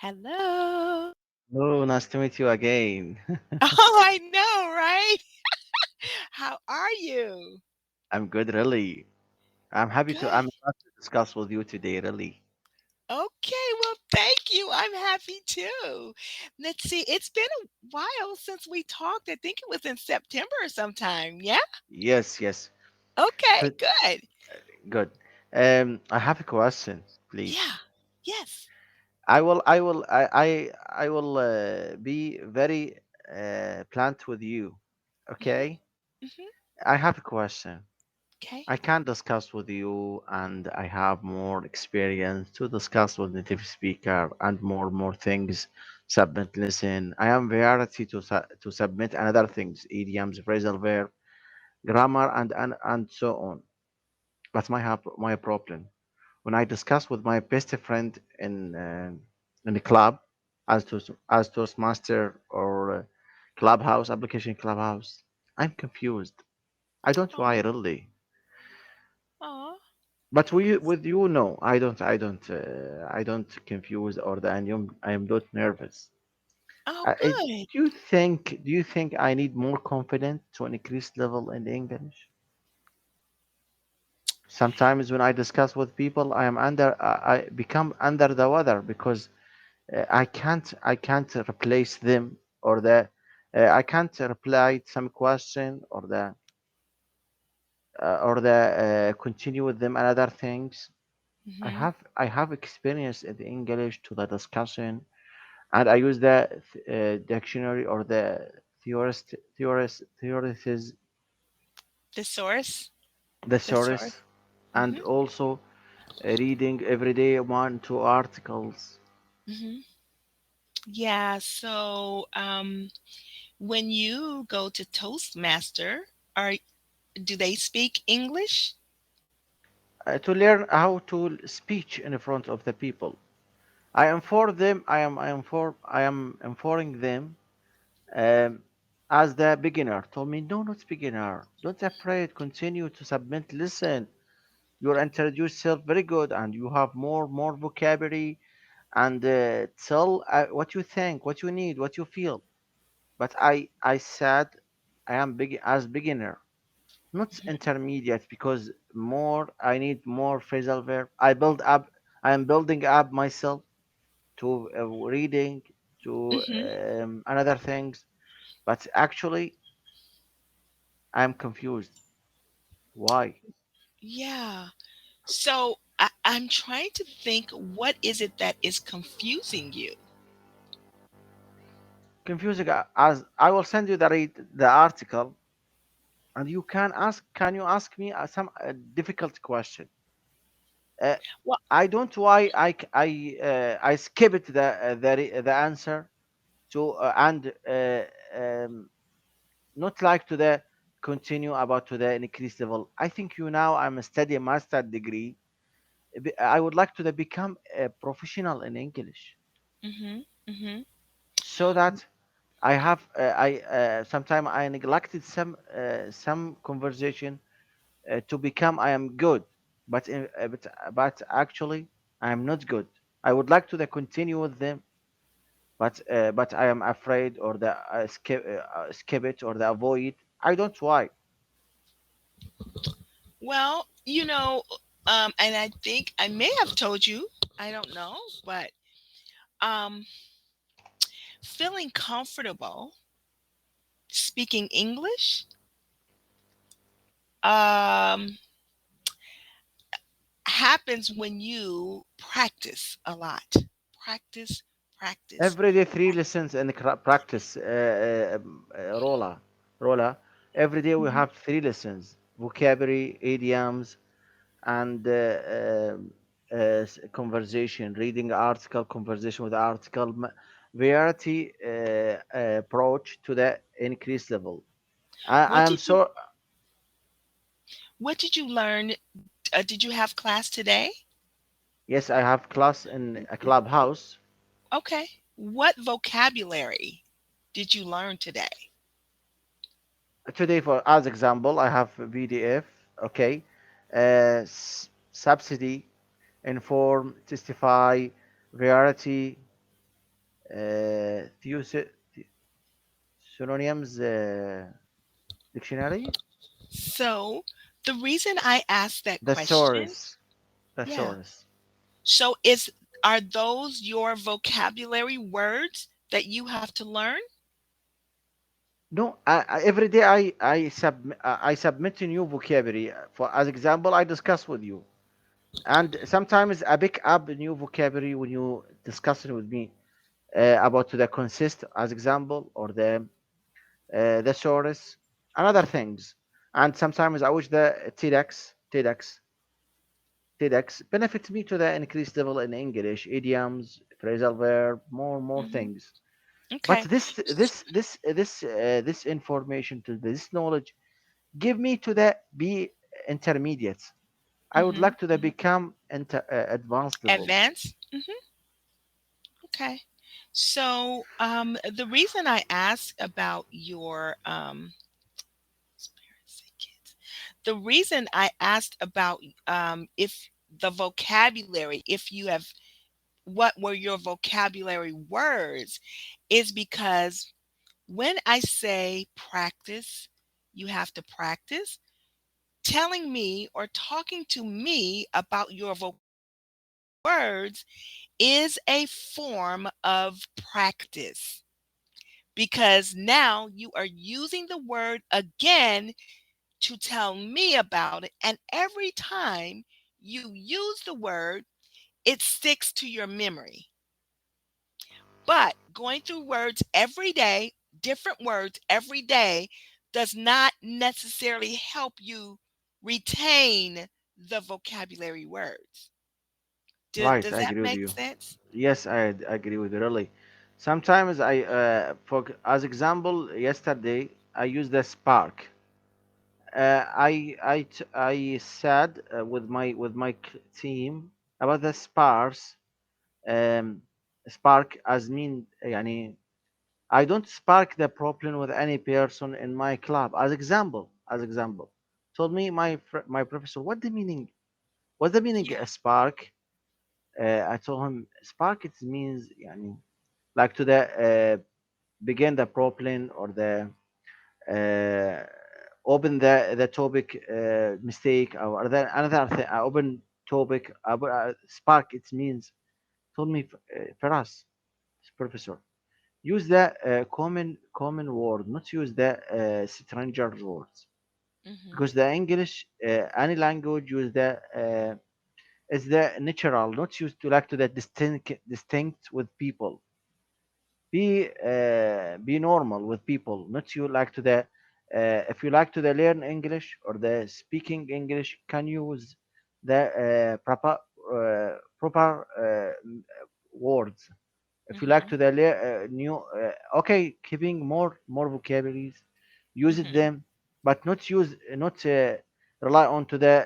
Hello. Oh, nice to meet you again. Oh, I know, right? How are you? I'm good, really. I'm Good. glad to discuss with you today, really. Okay, well, thank you. I'm happy too. Let's see. It's been a while since we talked. I think it was in September or sometime. Yeah? Yes, yes. Okay, To- good. Good. I have a question, please. Yeah. Yes. I will be very blunt with you. Mhm. Okay? Mhm. I have a question. Okay. I can discuss with you, and I have more experience to discuss with native speaker and more things. Submit, listen. I am variety to submit another things, idioms, phrasal verb, grammar, and so on. But my problem when I discuss with my best friend in the club as Toastmaster or Clubhouse application Clubhouse, I'm confused. I don't why Oh. really. Oh. But with you, no, I don't confuse or I am not nervous. Oh, good. Do you think I need more confidence to increase level in English? Sometimes when I discuss with people, I become under the weather because I can't replace them or I can't reply some question or the continue with them another things. Mhm. I have experience in the English to the discussion, and I use the dictionary or the theorists Thesaurus. the Thesaurus. source, and Mhm. also reading every day one two articles. Mhm. Yeah, so when you go to Toastmaster, are do they speak English? To learn how to speak in front of the people. I inform them. I am informing them um, as the beginner. Told me, no, not beginner. Don't afraid. Continue to submit. Listen, you introduce yourself very good, and you have more vocabulary. And tell what you think, what you need, what you feel. But I said I am big as beginner, not intermediate, because more I need more phrasal verb. I am building up myself to reading to Mhm. another things, but actually I'm confused. Why? Yeah. So I'm trying to think, what is it that is confusing you? Confusing as I will send you the article, and can you ask me some difficult question? Uh, Well, I don't why I skip it the answer to and not like to the continue about to the increased level. I think you now I'm a study master degree. I would like to the become a professional in English mhm. Mhm. so that I have I sometime I neglected some conversation to become I am good, but actually I am not good. I would like to the continue with them, but I am afraid or the skip it or the avoid. I don't why. Well, and I think I may have told you, I don't know, but um feeling comfortable speaking English um happens when you practice a lot. Practice, practice. Every day three lessons and practice roller. Every day we Mhm. have three lessons: vocabulary, idioms, and conversation. Reading article, conversation with article, variety approach to the increased level. I What am did you so what did you learn? Did you have class today? yes. I have class in a clubhouse Okay. What vocabulary did you learn today? today. For as example, I have VDF. Okay, subsidy inform, testify, variety. synonyms dictionary. So the reason I asked that question, Thesaurus. yeah. Thesaurus. So is are those your vocabulary words that you have to learn? No, every day I submit a new vocabulary. For as example, I discuss with you, and sometimes I pick up a new vocabulary when you discuss it with me about the consist as example or the source and other things. And sometimes I wish the TEDx benefits me to the increased level in English, idioms, phrasal verb, more Hmm. things. But Okay. this information to this knowledge give me to the be intermediate. I would Hmm. like to the become advanced level. Advanced. Okay. So the reason I asked about your the reason I asked about if the vocabulary, if you have what were your vocabulary words, is because when I say practice, you have to practice. Telling me or talking to me about your words is a form of practice because now you are using the word again to tell me about it. And every time you use the word, it sticks to your memory. But going through words every day, different words every day, does not necessarily help you retain the vocabulary words. Right, Does I that agree with make you. sense? Yes, I agree with you. Really, sometimes for as example, yesterday I used the spark. I said with my team about the sparks. Um, spark as mean يعني I don't spark the problem with any person in my club. As example, told me my professor what's the meaning Yeah. a spark. I told him spark it means يعني like to the begin the problem or the uh, open the topic mistake or then another thing open topic spark it means told me for us professor use the common word not use the stranger words Mhm. because the english any language use the is the natural not used to like to the distinct with people be normal with people not you like to the if you like to the learn english or the speaking english can use the proper words if you like Mhm. to the new okay keeping more vocabularies use it Mhm. them but not rely on to the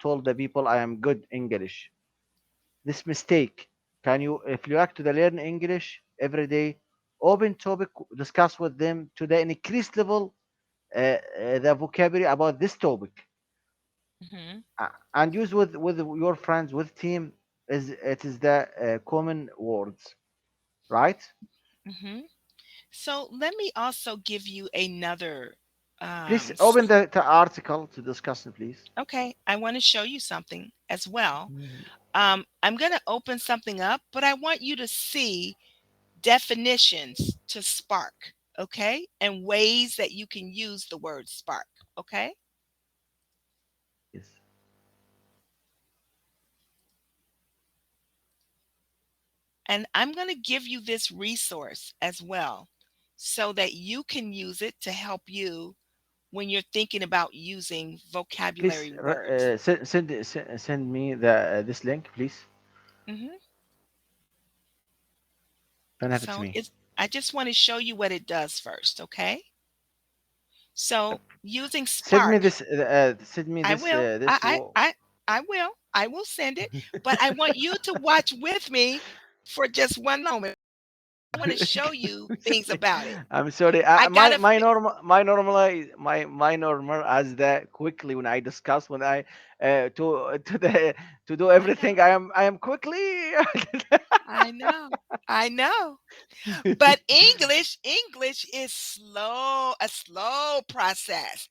told the people I am good english this mistake. Can you, if you like to the learn English every day, open topic, discuss with them to the increased level, the vocabulary about this topic, Mhm. and use with your friends, with team. Is it is the common words, right? Mhm. So let me also give you another Please open the article to discuss it, please. okay, I want to show you something as well. Mhm. I'm going to open something up, but I want you to see definitions to spark, okay? And ways that you can use the word spark, okay? Yes. And I'm going to give you this resource as well so that you can use it to help you when you're thinking about using Please vocabulary words. send me the this link, please. Hmm. Benefits So me. it's I just want to show you what it does first, okay? So using Spark, Send me I this will. this I will. I will send it, but I want you to watch with me for just one moment. I want to show you things about it. I'm sorry. I gotta. My normal as the quickly when I discuss when I to the to do I know. everything I am quickly. I know. I know. But English is slow, a slow process.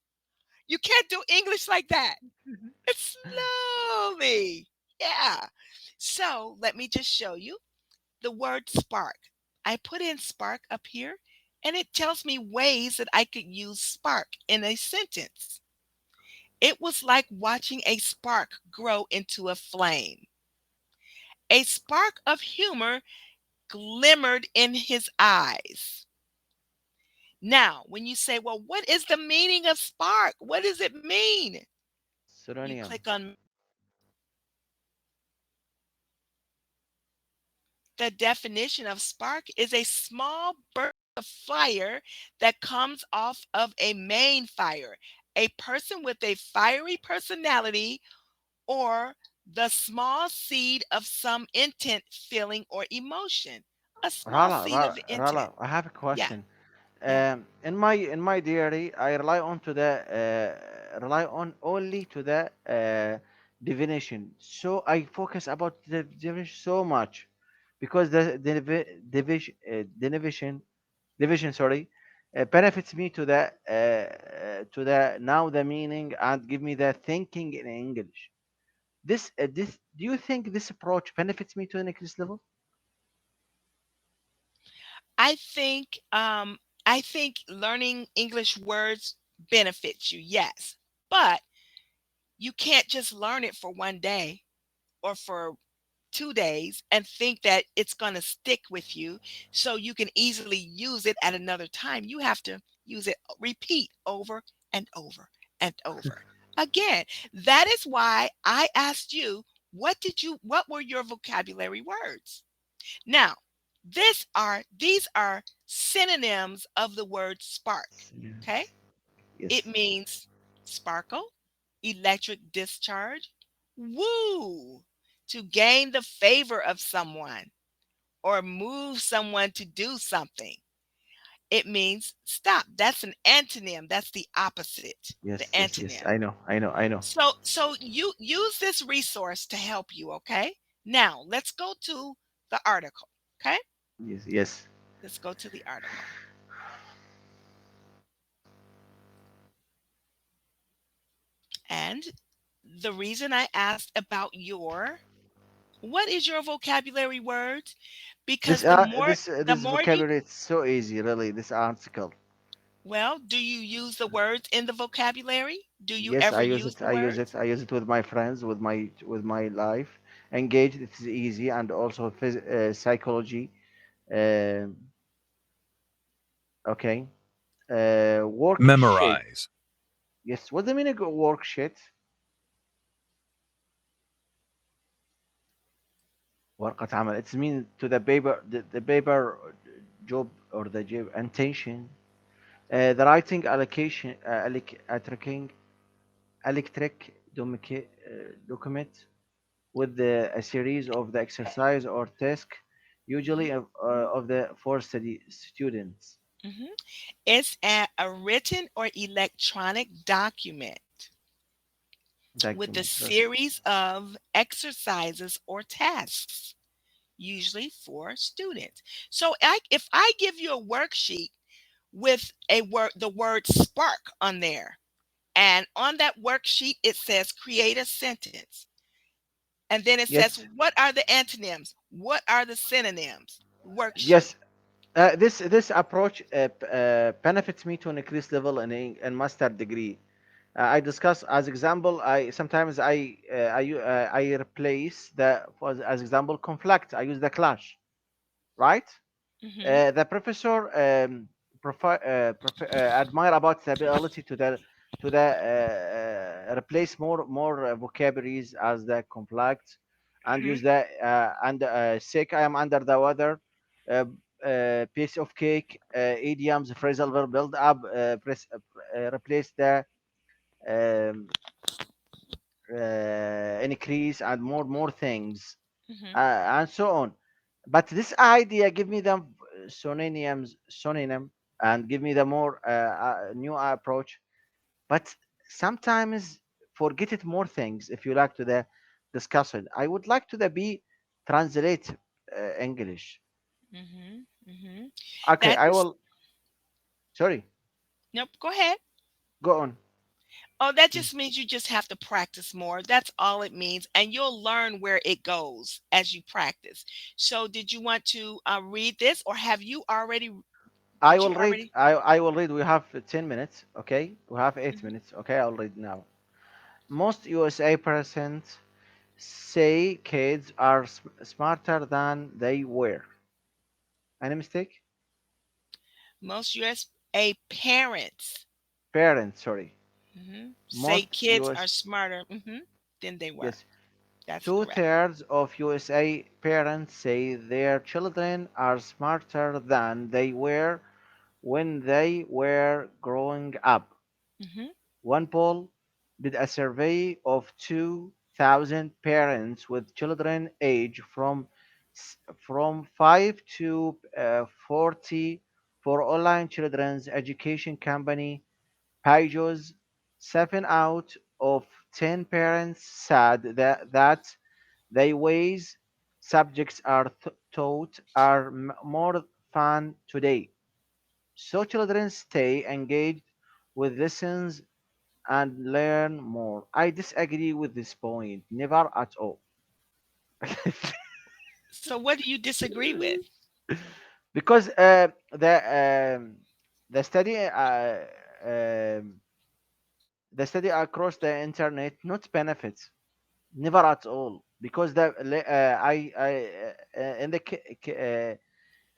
You can't do English like that. It's slowly. Yeah. So let me just show you the word spark. I put in spark up here and it tells me ways that I could use spark in a sentence. It was like watching a spark grow into a flame. A spark of humor glimmered in his eyes. Now, when you say, well, what is the meaning of spark? What does it mean? You Synonym. click on the definition of spark is a small burst of fire that comes off of a main fire. A person with a fiery personality or the small seed of some intent, feeling, or emotion. A small seed of intent. Rala, I have a Yeah, question. yeah. In my diary, I rely on only to the definition. So I focus about the definition so much because division, sorry, benefits me to the now the meaning and give me the thinking in English. This do you think this approach benefits me to the next level? I think um I think learning English words benefits you, yes. But you can't just learn it for one day or for 2 days and think that it's going to stick with you so you can easily use it at another time. You have to use it, repeat over and over and over again. That is why I asked you, what were your vocabulary words? Now, these are synonyms of the word spark. Okay? Yes. It Yes. means sparkle, electric discharge, woo, to gain the favor of someone or move someone to do something. It means stop. That's an antonym. That's the opposite, the Yes. antonym. I know. So you use this resource to help you, okay? Now, let's go to the article, okay? Yes. Let's go to the article. And the reason I asked about what is your vocabulary words? Because the This more you vocabulary is so easy, really. This article. well, do you use the words in the vocabulary? Do you Yes, ever use the words? I use it with my friends, with my life. Engaged. It is easy and also psychology. Um okay. Worksheet. Memorize. Yes. What's the meaning of worksheet? ورقة عمل. It's mean to the paper, the paper job or the job intention. The writing allocation, electric document with a series of the exercise or task, usually Mhm, of the for study students. mhm. It's a written or electronic document with a Document. series of exercises or tasks, usually for students. So if I give you a worksheet with the word spark on there, and on that worksheet it says create a sentence, and then it says Yes, what are the antonyms, what are the synonyms, worksheet. yes. This approach benefits me to an increased level in master degree. I discuss as example. I sometimes I replace the for as example conflict. I use the clash, right? Hmm. The professor admire about the ability to the replace more vocabularies as the conflict and Hmm. use the and sick. I am under the weather. Uh, Piece of cake, idioms, phrasal verb build up, replace the um, increase and more things Hmm. and so on. But this idea give me the synonym and give me the more new approach. But sometimes forget it more things if you like to the discussion. I would like to the be translate English. Mhm. Mhm. Okay, That I just will. Sorry, Nope, go ahead. go on. Oh, that Mm. just means you just have to practice more. That's all it means, and you'll learn where it goes as you practice. So, did you want to read this, or have you already? I Did will you read. already? I will read. We have 10 minutes. Okay, we have eight Mhm. minutes. Okay, I'll read now. Most USA persons say kids are smarter than they were. Any mistake? Most USA parents Parents, sorry. say Most kids are US, smarter than they were. yes, That's two correct. thirds of USA parents say their children are smarter than they were when they were growing up. Hmm. OnePoll did a survey of 2,000 parents with children aged from 5 to 40 for online children's education company Byju's. 7 out of 10 parents said that the ways subjects are taught are more fun today, so children stay engaged with lessons and learn more. I disagree with this point. Never at all. So, what do you disagree with? Because the study um, the study across the internet not benefits, never at all, because in the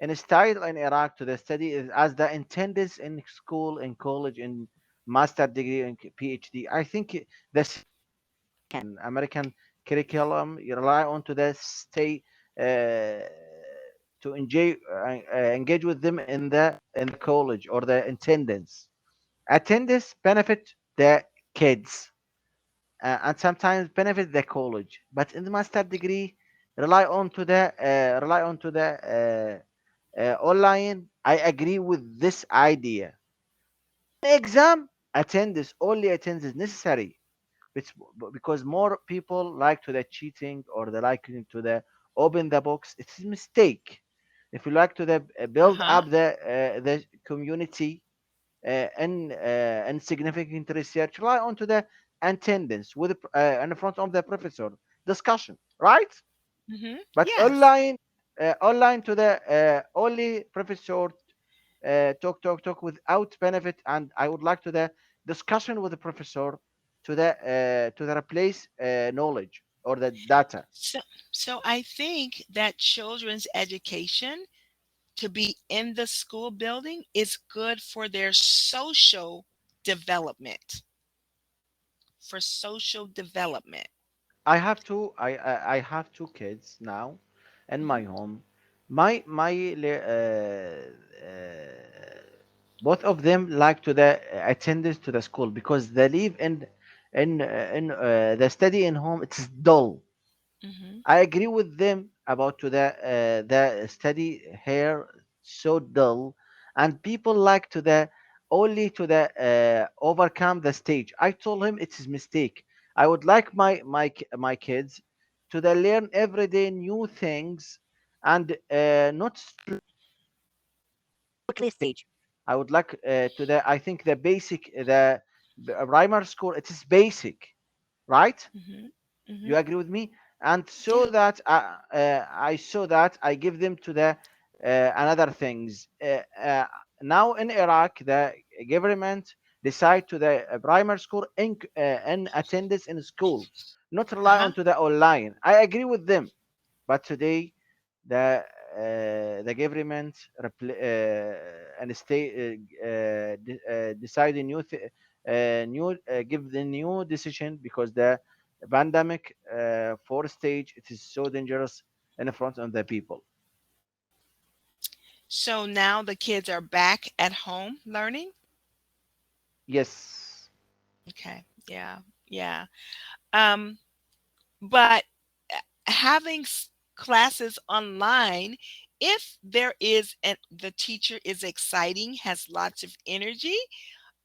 in style in Iraq to the study is as the intended in school, in college, in master degree and PhD. I think the American curriculum you rely on to the stay to engage with them in the college or the attendance. Attendance benefit the kids and sometimes benefit the college, but in the master degree rely on to the online. I agree with this idea. Exam attendance, only attendance is necessary. It's because more people like to the cheating or they like to the open the box. It's a mistake. If you like to the Uh build huh. up the community and significant research, rely on to the attendance with in front of the professor discussion, right? But Yes. online to the only professor talk without benefit, and I would like to the discussion with the professor to the replace knowledge or the data. So, so I think that children's education to be in the school building is good for their social development. For social development. I have two kids now in my home. Both of them like to the attendance to the school because they live in the study in home. It's dull. Hmm. I agree with them about to the study here so dull, and people like to the only to the overcome the stage. I told him it's his mistake. I would like my kids to the learn every day new things and not I would like to the I think the basic the primary school it is basic, right? Hmm. You Hmm. agree with me? And so Yeah. that I saw that I give them to the another things. Now in Iraq, the government decide to the primary school in attendance in school, not rely Uh-huh. on to the online. I agree with them, but today the the government and state decide a new give the new decision because the pandemic fourth stage it is so dangerous in front of the people. So now the kids are back at home learning. Yes, Okay. Yeah. Yeah. Um, but having classes online, if there is and the teacher is exciting, has lots of energy,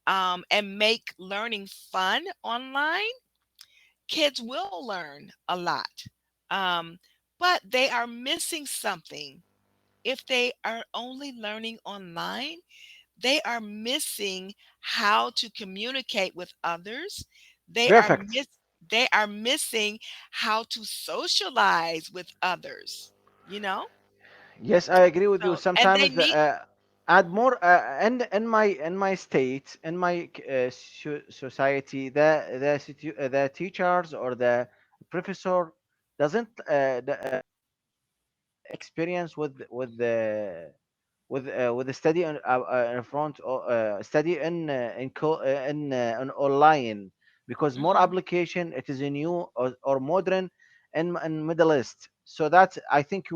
and make learning fun online, kids will learn a lot. Um, but they are missing something. if they are only learning online, they are missing how to communicate with others. They are Perfect. miss they are missing how to socialize with others, you know? Yes, I agree with you. So, and they Sometimes the need add more in my state, in my society, the teachers or the professor doesn't experience with the study in front or study in online, because more Mhm, application it is a new or modern in Middle East. So that I think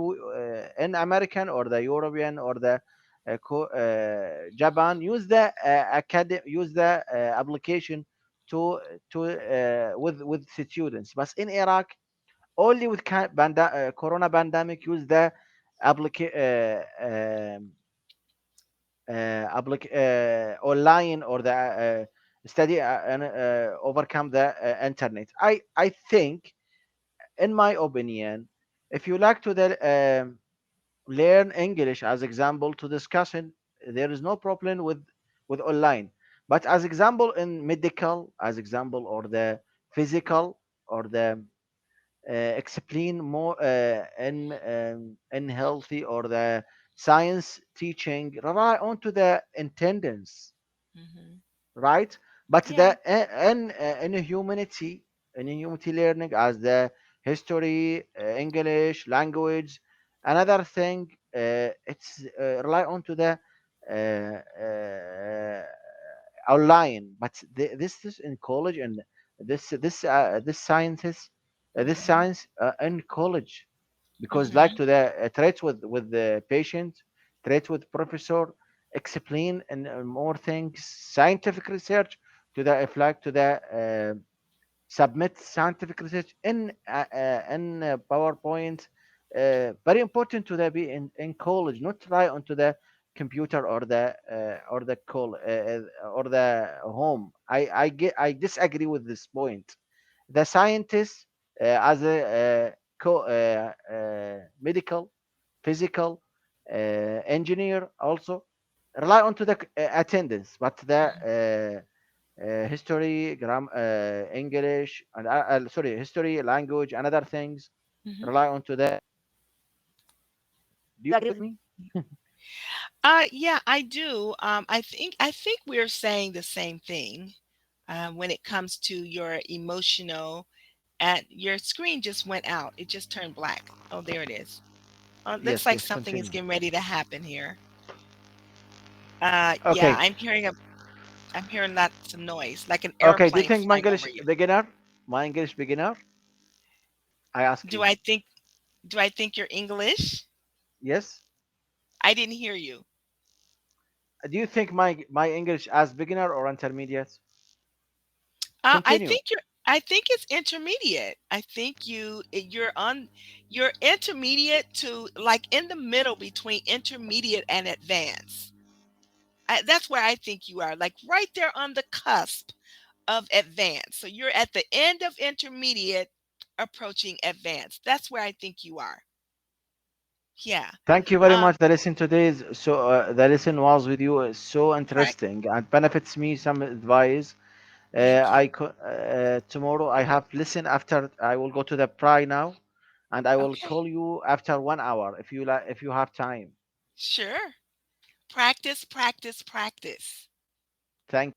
in American or the European or the Japan use the use the application to with students, but in Iraq only with corona pandemic use the application online or the study and overcome the internet. I think, in my opinion, if you like to learn English as example to discussion, there is no problem with online. But as example in medical, as example or the physical or the explain more in healthy or the science teaching rely on to the attendance, mhm. right? But Yeah. the in humanity learning as the history, English language, another thing, it's rely on to the online. But this is in college, and this sciences this Mhm, science in college, because like mhm, to the treat with the patient, treat with professor, explain and more things, scientific research to the if like to the submit scientific research in PowerPoint. Very important to the be in college, not try onto the computer or the call or the home. I disagree with this point. The scientists as a medical, physical, engineer also rely on to the attendance, but mhm, the history, English, and sorry, history, language, and other things mhm. rely on to the. Do you agree with me? Yeah, I do. I think we're saying the same thing when it comes to your emotional. At your screen just went out. It just turned black. Oh, there it is. Looks Yes, like yes, something is continue. getting ready to happen here. Yeah, Okay, I'm hearing lots of noise, like an okay. Do you airplane think my flying over English you. beginner? My English beginner? I ask Do you. I think do I think you're English? Yes. I didn't hear you. Do you think my English as beginner or intermediate? I Continue. think it's intermediate. I think you're intermediate to like in the middle between intermediate and advanced. That's where I think you are, like right there on the cusp of advanced. So you're at the end of intermediate, approaching advanced. That's where I think you are. Yeah. Thank you very Um, much. The lesson today is so. The lesson was with you is so prac- interesting and benefits me some advice. Thank you. Tomorrow I have listen after I will go to the pry now, and I will Okay. call you after 1 hour if you like if you have time. Sure. Practice, practice, practice. Thank